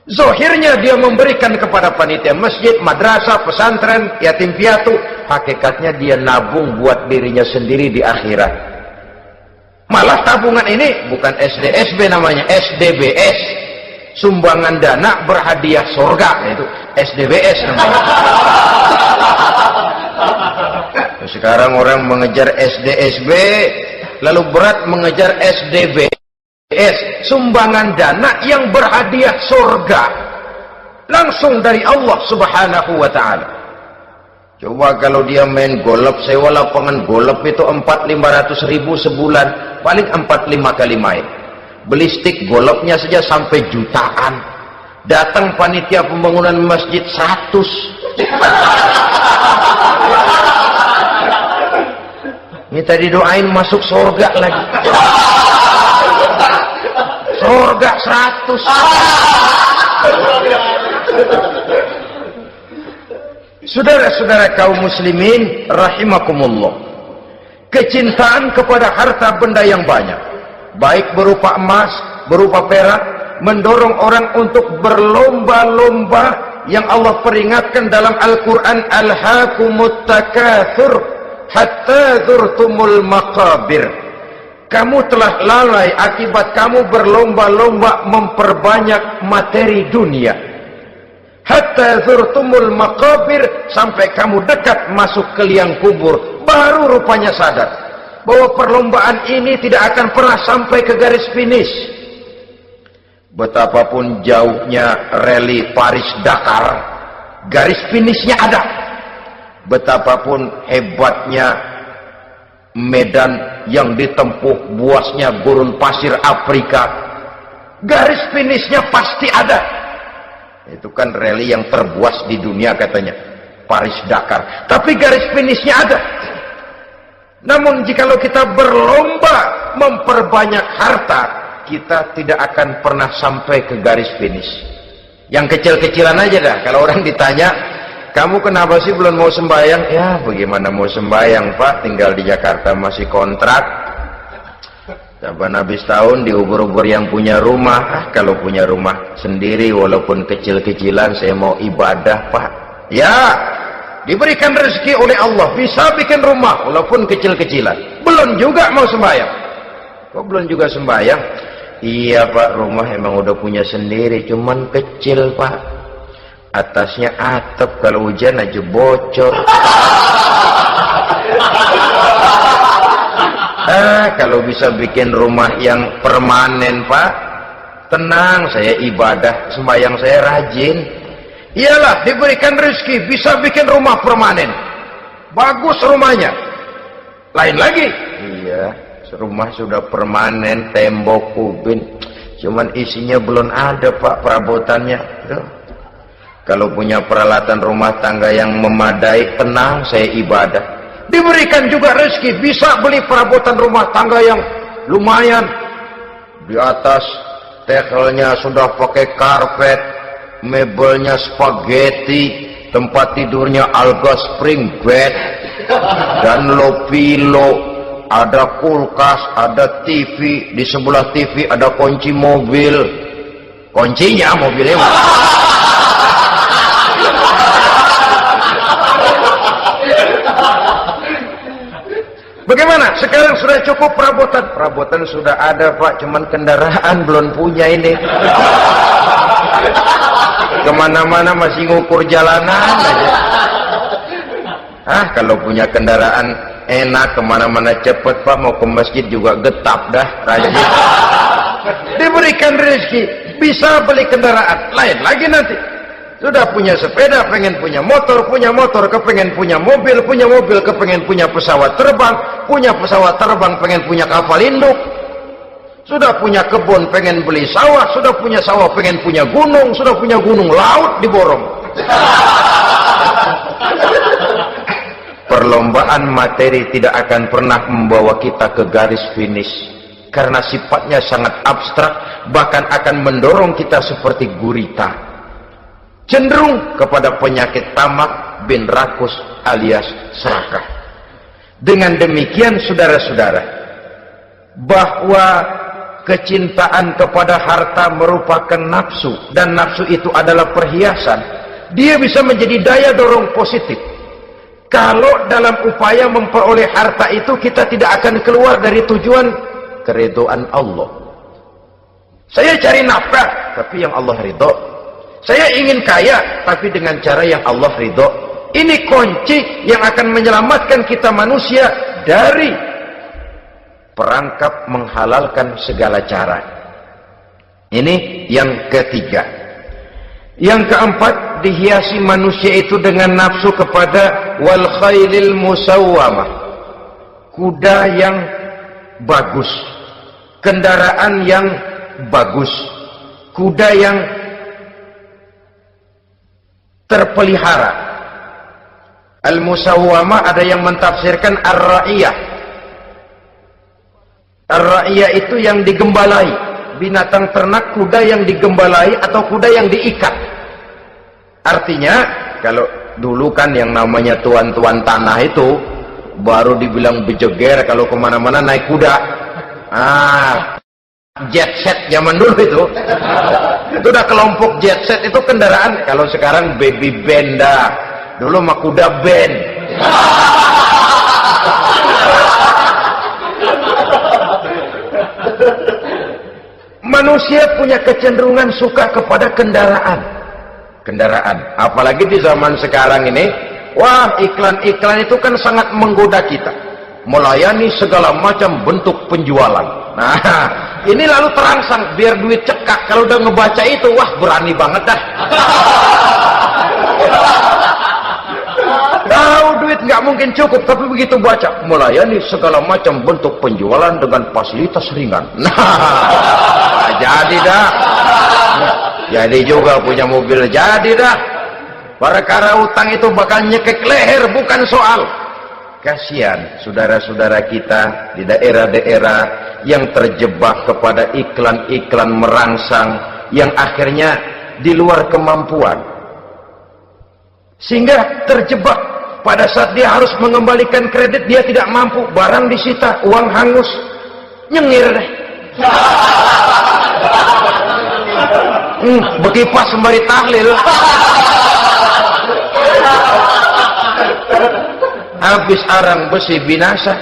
Zahirnya dia memberikan kepada panitia masjid, madrasah, pesantren, yatim piatu. Hakikatnya dia nabung buat dirinya sendiri di akhirat. Malah tabungan ini bukan SDSB namanya, SDBS. Sumbangan dana berhadiah surga, itu SDBS namanya. Sekarang orang mengejar SDSB, lalu berat mengejar SDBS. Sumbangan dana yang berhadiah surga langsung dari Allah Subhanahu wa ta'ala. Coba kalau dia main golf, sewa lapangan golf itu 400-500 ribu sebulan, paling 4-5 kali main. Beli stick golfnya saja sampai jutaan. Datang panitia pembangunan masjid 100. Minta didoain masuk surga lagi. Surga 100. Saudara-saudara kaum muslimin rahimakumullah, kecintaan kepada harta benda yang banyak, baik berupa emas, berupa perak, mendorong orang untuk berlomba-lomba yang Allah peringatkan dalam Al-Quran, alhaakumut takatsur hatta zurtumul maqabir. Kamu telah lalai akibat kamu berlomba-lomba memperbanyak materi dunia. Hatta zurtumul maqabir, sampai kamu dekat masuk ke liang kubur, baru rupanya sadar bahwa perlombaan ini tidak akan pernah sampai ke garis finish. Betapapun jauhnya rally Paris-Dakar, garis finishnya ada. Betapapun hebatnya medan yang ditempuh, buasnya gurun pasir Afrika, garis finishnya pasti ada. Itu kan rally yang terbuas di dunia katanya, Paris-Dakar. Tapi garis finishnya ada. Namun jikalau kita berlomba memperbanyak harta, kita tidak akan pernah sampai ke garis finish. Yang kecil-kecilan aja dah. Kalau orang ditanya, kamu kenapa sih belum mau sembahyang? Ya bagaimana mau sembahyang, Pak, tinggal di Jakarta masih kontrak. Sampai habis tahun diubur-ubur yang punya rumah. Kalau punya rumah sendiri walaupun kecil-kecilan, saya mau ibadah, Pak. Ya, diberikan rezeki oleh Allah, bisa bikin rumah walaupun kecil-kecilan. Belum juga mau sembahyang. Kok belum juga sembahyang? Iya, Pak, rumah emang udah punya sendiri, cuman kecil, Pak. Atasnya atap, kalau hujan aja bocor. Kalau bisa bikin rumah yang permanen, Pak, tenang, saya ibadah, sembahyang saya rajin. Iyalah, diberikan rezeki, bisa bikin rumah permanen. Bagus rumahnya. Lain lagi. Iya, rumah sudah permanen, tembok, kubin. Cuman isinya belum ada, Pak, perabotannya. Tuh. Kalau punya peralatan rumah tangga yang memadai, tenang, saya ibadah. Diberikan juga rezeki, bisa beli perabotan rumah tangga yang lumayan. Di atas tekelnya sudah pakai karpet, mebelnya spaghetti, tempat tidurnya alga spring bed, dan lopilo, ada kulkas, ada TV, di sebelah TV ada kunci mobil. Kuncinya mobilnya. Bagaimana? Sekarang sudah cukup perabotan? Perabotan sudah ada, Pak, cuman kendaraan belum punya ini. Kemana-mana masih ngukur jalanan aja. Kalau punya kendaraan enak, kemana-mana cepet Pak, mau ke masjid juga getap dah, rajin. Diberikan rezeki, bisa beli kendaraan, lain lagi nanti. Sudah punya sepeda, pengen punya motor, kepengen punya mobil, kepengen punya pesawat terbang, pengen punya kapal induk. Sudah punya kebun, pengen beli sawah, sudah punya sawah, pengen punya gunung, sudah punya gunung, laut diborong. Perlombaan materi tidak akan pernah membawa kita ke garis finish, karena sifatnya sangat abstrak, bahkan akan mendorong kita seperti gurita, cenderung kepada penyakit tamak bin rakus alias serakah. Dengan demikian saudara-saudara, bahwa kecintaan kepada harta merupakan nafsu, dan nafsu itu adalah perhiasan, dia bisa menjadi daya dorong positif. Kalau dalam upaya memperoleh harta itu kita tidak akan keluar dari tujuan keridhaan Allah. Saya cari nafkah, tapi yang Allah ridho. Saya ingin kaya, tapi dengan cara yang Allah ridho. Ini kunci yang akan menyelamatkan kita manusia dari perangkap menghalalkan segala cara. Ini yang ketiga. Yang keempat, dihiasi manusia itu dengan nafsu kepada wal khailil musawwamah, kuda yang bagus, kendaraan yang bagus, kuda yang terpelihara. Al musawwamah ada yang mentafsirkan ar-ra'iyah. Ar-ra'iyah itu yang digembalai, binatang ternak, kuda yang digembalai atau kuda yang diikat. Artinya, kalau dulu kan yang namanya tuan-tuan tanah itu baru dibilang bejeger kalau kemana-mana naik kuda. Jet set zaman dulu itu udah kelompok jet set itu kendaraan. Kalau sekarang baby benda, dulu mah kuda band. Manusia punya kecenderungan suka kepada kendaraan, apalagi di zaman sekarang ini. Wah, iklan-iklan itu kan sangat menggoda kita, melayani segala macam bentuk penjualan. Nah, ini lalu terangsang biar duit cekak. Kalau udah ngebaca itu, wah berani banget dah. Tahu duit nggak mungkin cukup, tapi begitu baca melayani segala macam bentuk penjualan dengan fasilitas ringan. Nah, jadi dah. Jadi juga punya mobil, jadi dah. Perkara utang itu bakal nyekek leher, bukan soal. Kasihan saudara-saudara kita di daerah-daerah yang terjebak kepada iklan-iklan merangsang yang akhirnya di luar kemampuan, sehingga terjebak. Pada saat dia harus mengembalikan kredit, dia tidak mampu, barang disita, uang hangus, nyengir deh. Bekipas sembari tahlil. Habis arang besi binasa.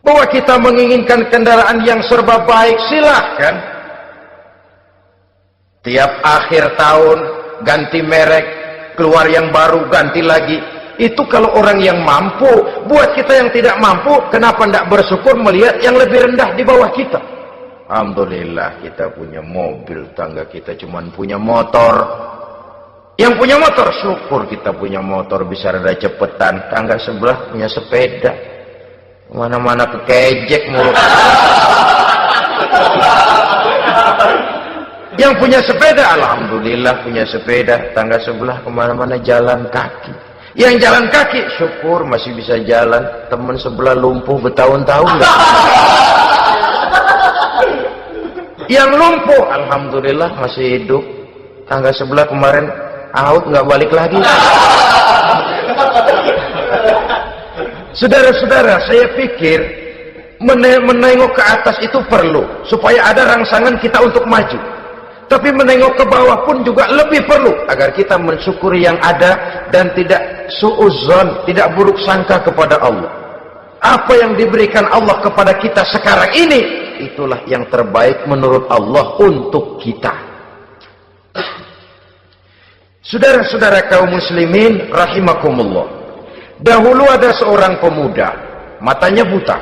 Bahwa kita menginginkan kendaraan yang serba baik, silahkan. Tiap akhir tahun ganti merek, keluar yang baru, ganti lagi. Itu kalau orang yang mampu. Buat kita yang tidak mampu, kenapa tidak bersyukur melihat yang lebih rendah di bawah kita? Alhamdulillah kita punya mobil, tangga kita cuman punya motor. Yang punya motor, syukur kita punya motor, bisa rada cepetan. Tangga sebelah punya sepeda, mana-mana kekejek mulu. Yang punya sepeda, alhamdulillah punya sepeda. Tangga sebelah kemana-mana jalan kaki. Yang jalan kaki, syukur masih bisa jalan. Teman sebelah lumpuh bertahun-tahun enggak. Yang lumpuh, alhamdulillah masih hidup. Tangga sebelah kemarin out, nggak balik lagi. Saudara-saudara, saya pikir menengok ke atas itu perlu supaya ada rangsangan kita untuk maju. Tapi menengok ke bawah pun juga lebih perlu agar kita mensyukuri yang ada dan tidak suudzon, tidak buruk sangka kepada Allah. Apa yang diberikan Allah kepada kita sekarang ini, itulah yang terbaik menurut Allah untuk kita. Saudara-saudara kaum muslimin rahimakumullah, Dahulu ada seorang pemuda, matanya buta.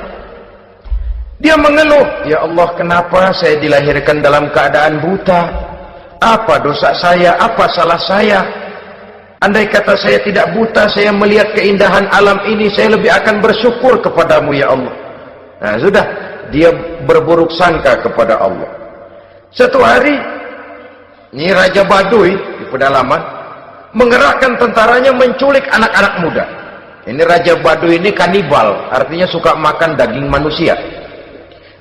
Dia mengeluh, ya Allah, kenapa saya dilahirkan dalam keadaan buta? Apa dosa saya? Apa salah saya? Andai kata saya tidak buta, saya melihat keindahan alam ini, saya lebih akan bersyukur kepadamu ya Allah. Nah sudah, dia berburuk sangka kepada Allah. Satu hari, ini Raja Baduy di pedalaman mengerahkan tentaranya menculik anak-anak muda. Ini Raja Baduy ini kanibal, artinya suka makan daging manusia.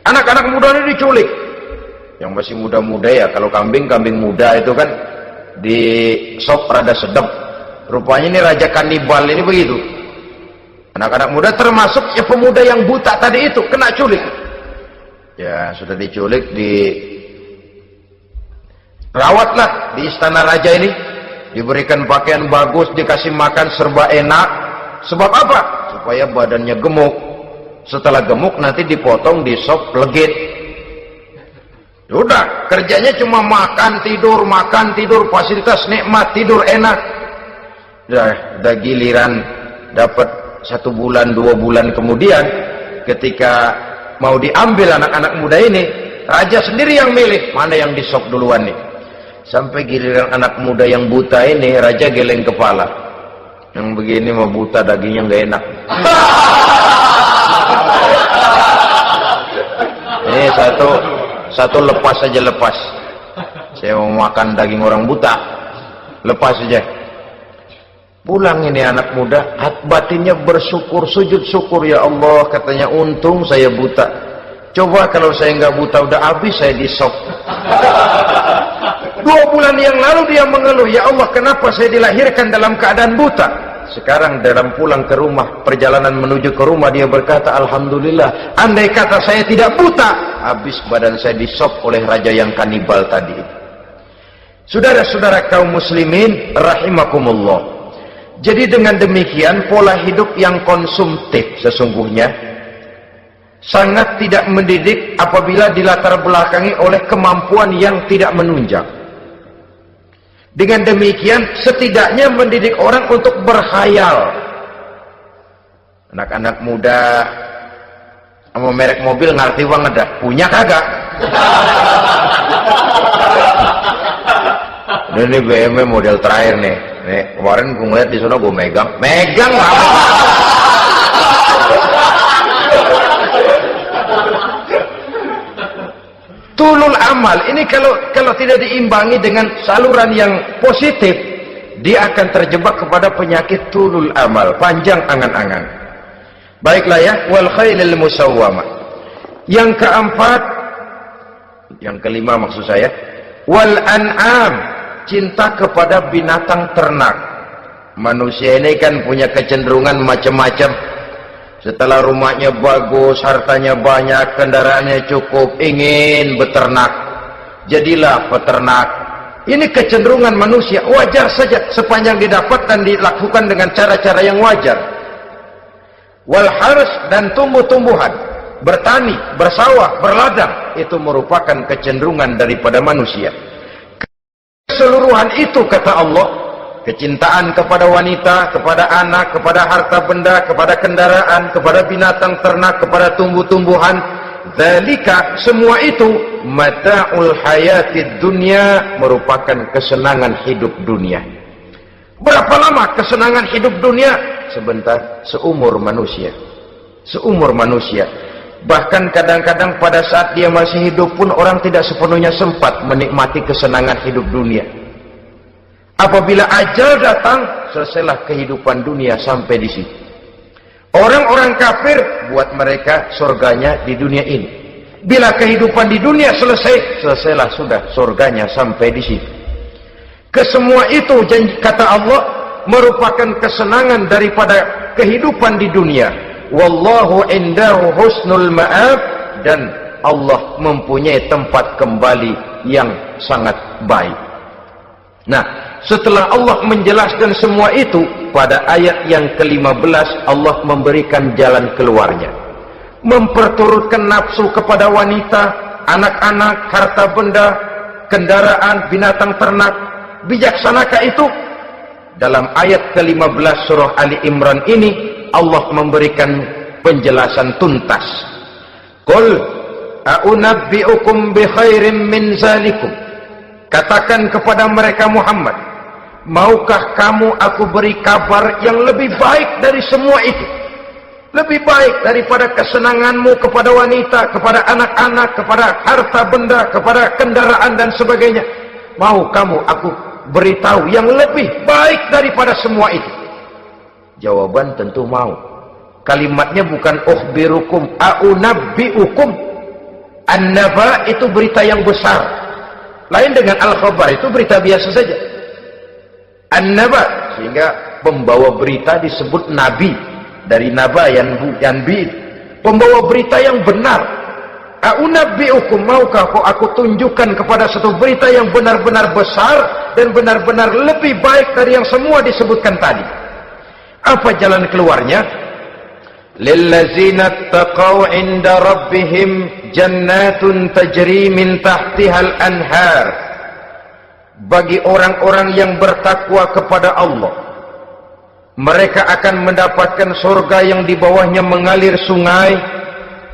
Anak-anak muda ini diculik. Yang masih muda-muda ya, kalau kambing muda itu kan di sop rada sedap. Rupanya ini Raja kanibal ini begitu. Anak-anak muda termasuk ya pemuda yang buta tadi itu kena culik. Ya sudah diculik, rawatlah di istana raja ini, diberikan pakaian bagus, dikasih makan serba enak. Sebab apa? Supaya badannya gemuk. Setelah gemuk nanti dipotong di sop legit. Sudah, kerjanya cuma makan tidur, fasilitas nikmat, tidur enak. Dah giliran dapat 1 bulan 2 bulan kemudian, ketika mau diambil anak-anak muda ini, raja sendiri yang milih mana yang di sop duluan nih. Sampai giliran anak muda yang buta ini, raja geleng kepala. Yang begini mau buta, dagingnya nggak enak. Ini satu lepas saja, lepas. Saya mau makan daging orang buta, lepas saja. Pulang ini anak muda, batinnya bersyukur, sujud syukur, ya Allah, katanya, untung saya buta. Coba kalau saya nggak buta, udah habis saya di sop. 2 bulan yang lalu dia mengeluh, ya Allah, kenapa saya dilahirkan dalam keadaan buta? Sekarang dalam pulang ke rumah, perjalanan menuju ke rumah, dia berkata, alhamdulillah, andai kata saya tidak buta, habis badan saya di sop oleh raja yang kanibal tadi. Saudara-saudara kaum muslimin rahimakumullah. Jadi dengan demikian, pola hidup yang konsumtif sesungguhnya sangat tidak mendidik apabila dilatar belakangi oleh kemampuan yang tidak menunjang. Dengan demikian, setidaknya mendidik orang untuk berkhayal. Anak-anak muda sama merek mobil ngerti banget dah, punya kagak? Ini BMW model terakhir nih. Nih, kemarin gue ngeliat di sana, gue megang apa? Tulul amal ini kalau tidak diimbangi dengan saluran yang positif, dia akan terjebak kepada penyakit tulul amal, panjang angan-angan. Baiklah ya, wal khailil musawwamah. Yang keempat, yang kelima maksud saya, wal an'am, cinta kepada binatang ternak. Manusia ini kan punya kecenderungan macam-macam. Setelah rumahnya bagus, hartanya banyak, kendaraannya cukup, ingin beternak. Jadilah peternak. Ini kecenderungan manusia, wajar saja sepanjang didapat dan dilakukan dengan cara-cara yang wajar. Wal hars, dan tumbuh-tumbuhan, bertani, bersawah, berladang, itu merupakan kecenderungan daripada manusia. Keseluruhan itu, kata Allah, kecintaan kepada wanita, kepada anak, kepada harta benda, kepada kendaraan, kepada binatang ternak, kepada tumbuh-tumbuhan, dzalika, semua itu mata'ul hayatid dunya, merupakan kesenangan hidup dunia. Berapa lama kesenangan hidup dunia? Sebentar, seumur manusia. Seumur manusia. Bahkan kadang-kadang pada saat dia masih hidup pun orang tidak sepenuhnya sempat menikmati kesenangan hidup dunia. Apabila ajal datang, selesailah kehidupan dunia sampai di situ. Orang-orang kafir, buat mereka surganya di dunia ini. Bila kehidupan di dunia selesai, selesailah sudah surganya sampai di situ. Kesemua itu, kata Allah, merupakan kesenangan daripada kehidupan di dunia. Wallahu indahu husnul ma'ab, dan Allah mempunyai tempat kembali yang sangat baik. Nah, setelah Allah menjelaskan semua itu, pada ayat yang ke-15 Allah memberikan jalan keluarnya. Memperturutkan nafsu kepada wanita, anak-anak, harta benda, kendaraan, binatang ternak. Bijaksanakah itu? Dalam ayat ke-15 surah Ali Imran ini, Allah memberikan penjelasan tuntas. Qul a'unabbi'ukum bi khairim min zalikum. Katakan kepada mereka Muhammad, maukah kamu aku beri kabar yang lebih baik dari semua itu? Lebih baik daripada kesenanganmu kepada wanita, kepada anak-anak, kepada harta benda, kepada kendaraan dan sebagainya. Mau kamu aku beritahu yang lebih baik daripada semua itu? Jawaban tentu mau. Kalimatnya bukan ukhbirukum, a'unabbi'ukum. An-naba itu berita yang besar. Lain dengan al-khabar, itu berita biasa saja. An-naba, sehingga pembawa berita disebut nabi. Dari naba yanbi, pembawa berita yang benar. A'unabbi'ukum, maukah aku tunjukkan kepada satu berita yang benar-benar besar dan benar-benar lebih baik dari yang semua disebutkan tadi. Apa jalan keluarnya? Lillazina taqaw 'inda rabbihim jannatun tajri min tahtihal anhar. Bagi orang-orang yang bertakwa kepada Allah, mereka akan mendapatkan surga yang di bawahnya mengalir sungai.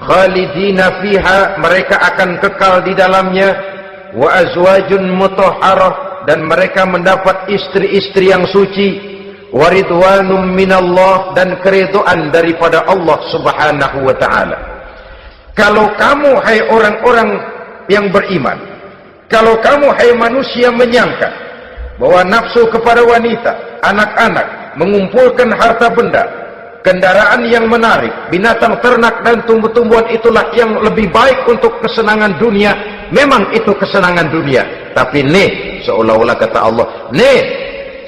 Khalidina fiha, mereka akan kekal di dalamnya. Wa azwajun mutahharah, dan mereka mendapat istri-istri yang suci. Wa ridwanum minallah, dan keridhaan daripada Allah Subhanahu wa taala. Kalau kamu hai orang-orang yang beriman, kalau kamu hai manusia menyangka bahwa nafsu kepada wanita, anak-anak, mengumpulkan harta benda, kendaraan yang menarik, binatang ternak dan tumbuh-tumbuhan itulah yang lebih baik untuk kesenangan dunia. Memang itu kesenangan dunia, tapi nih, seolah-olah kata Allah, nih,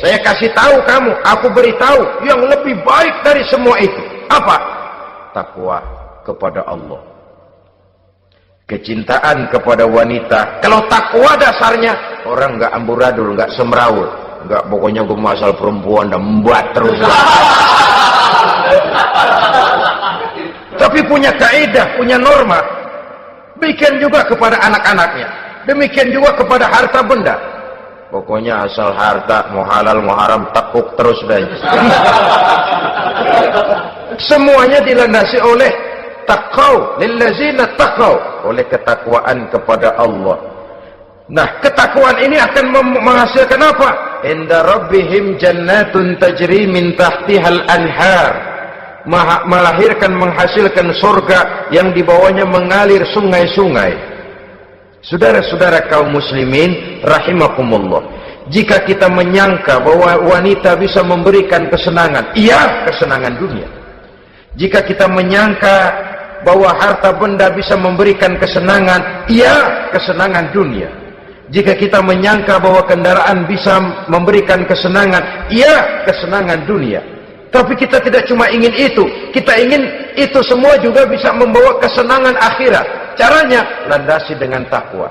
saya kasih tahu kamu, aku beritahu yang lebih baik dari semua itu. Apa? Takwa kepada Allah, kecintaan kepada wanita. Kalau takwa dasarnya, orang nggak amburadul, nggak semrawut, nggak pokoknya gue masalah perempuan dan membuat terus. Tapi punya kaidah, punya norma. Bikin juga kepada anak-anaknya, demikian juga kepada harta benda. Pokoknya asal harta, mau halal mau haram, tekuk terus deh. Semuanya dilandasi oleh taqaw, lillazina taqaw, oleh ketakwaan kepada Allah. Nah, ketakwaan ini akan menghasilkan apa? Inda rabbihim jannatun tajri min tahtihal anhar. Melahirkan, menghasilkan surga yang di bawahnya mengalir sungai-sungai. Saudara-saudara kaum muslimin rahimakumullah, jika kita menyangka bahwa wanita bisa memberikan kesenangan, iya, kesenangan dunia. Jika kita menyangka bahwa harta benda bisa memberikan kesenangan, iya, kesenangan dunia. Jika kita menyangka bahwa kendaraan bisa memberikan kesenangan, iya, kesenangan dunia. Tapi kita tidak cuma ingin itu, kita ingin itu semua juga bisa membawa kesenangan akhirat. Caranya landasi dengan takwa.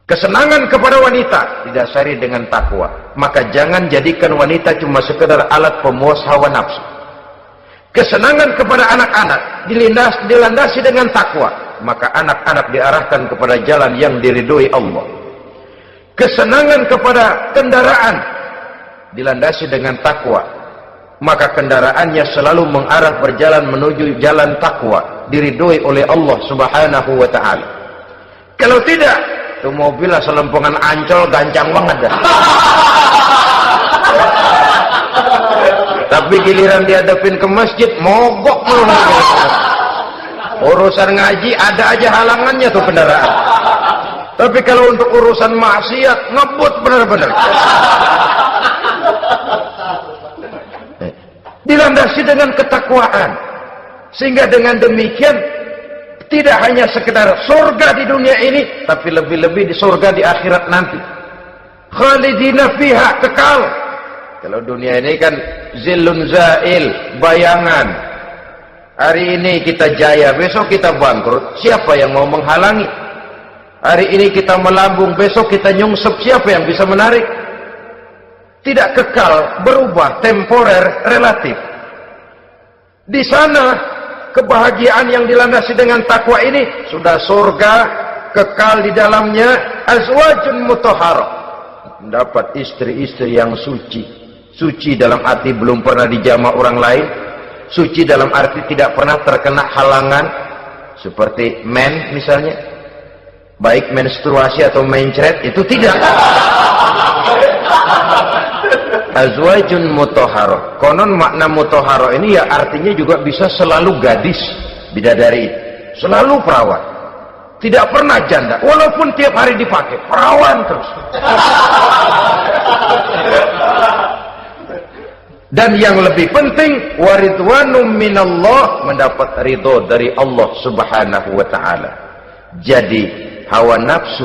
Kesenangan kepada wanita didasari dengan takwa. Maka jangan jadikan wanita cuma sekedar alat pemuas hawa nafsu. Kesenangan kepada anak-anak dilandasi dengan takwa. Maka anak-anak diarahkan kepada jalan yang diridhoi Allah. Kesenangan kepada kendaraan dilandasi dengan takwa. Maka kendaraannya selalu mengarah berjalan menuju jalan takwa, diridhoi oleh Allah Subhanahu wa taala. Kalau tidak, itu mobil selempengan Ancol gancang banget dah. Tapi giliran dihadapin ke masjid, mogok mulu. Urusan ngaji ada aja halangannya tuh kendaraan. Tapi kalau untuk urusan maksiat, ngebut benar-benar. Dilandasi dengan ketakwaan, sehingga dengan demikian tidak hanya sekedar surga di dunia ini, tapi lebih-lebih di surga di akhirat nanti. Khalidina fiha, kekal. Kalau dunia ini kan zillun zail, bayangan. Hari ini kita jaya, besok kita bangkrut. Siapa yang mau menghalangi? Hari ini kita melambung, besok kita nyungsep. Siapa yang bisa menarik? Tidak kekal, berubah, temporer, relatif. Di sana kebahagiaan yang dilandasi dengan takwa ini sudah surga, kekal di dalamnya, azwajun mutahharah, mendapat istri-istri yang suci. Suci dalam arti belum pernah dijamah orang lain. Suci dalam arti tidak pernah terkena halangan. Seperti men misalnya. Baik menstruasi atau mencret, itu tidak. Azwajun mutahharah. Konon makna mutahharah ini ya artinya juga bisa selalu gadis, bidadari, selalu perawan, tidak pernah janda, walaupun tiap hari dipakai, perawan terus. Dan yang lebih penting, waridwanum minallah, mendapat ridho dari Allah Subhanahu wa taala. Jadi hawa nafsu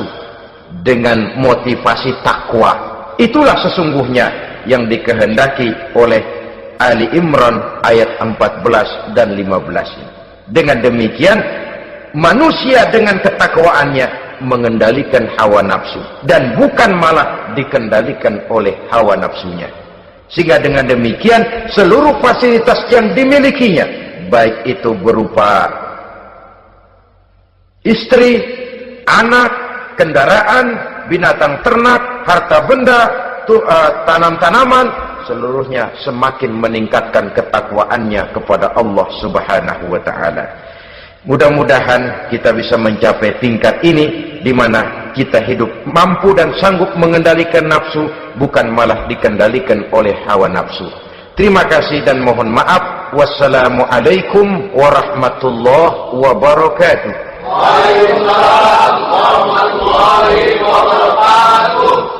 dengan motivasi takwa, itulah sesungguhnya yang dikehendaki oleh Ali Imran ayat 14 dan 15. Dengan demikian, manusia dengan ketakwaannya mengendalikan hawa nafsu dan bukan malah dikendalikan oleh hawa nafsunya. Sehingga dengan demikian seluruh fasilitas yang dimilikinya, baik itu berupa istri, anak, kendaraan, binatang ternak, harta benda, tanam-tanaman, seluruhnya semakin meningkatkan ketakwaannya kepada Allah Subhanahu wa taala. Mudah-mudahan kita bisa mencapai tingkat ini, di mana kita hidup mampu dan sanggup mengendalikan nafsu, bukan malah dikendalikan oleh hawa nafsu. Terima kasih dan mohon maaf. Wassalamualaikum warahmatullahi wabarakatuh. Waalaikumsalam warahmatullahi wabarakatuh.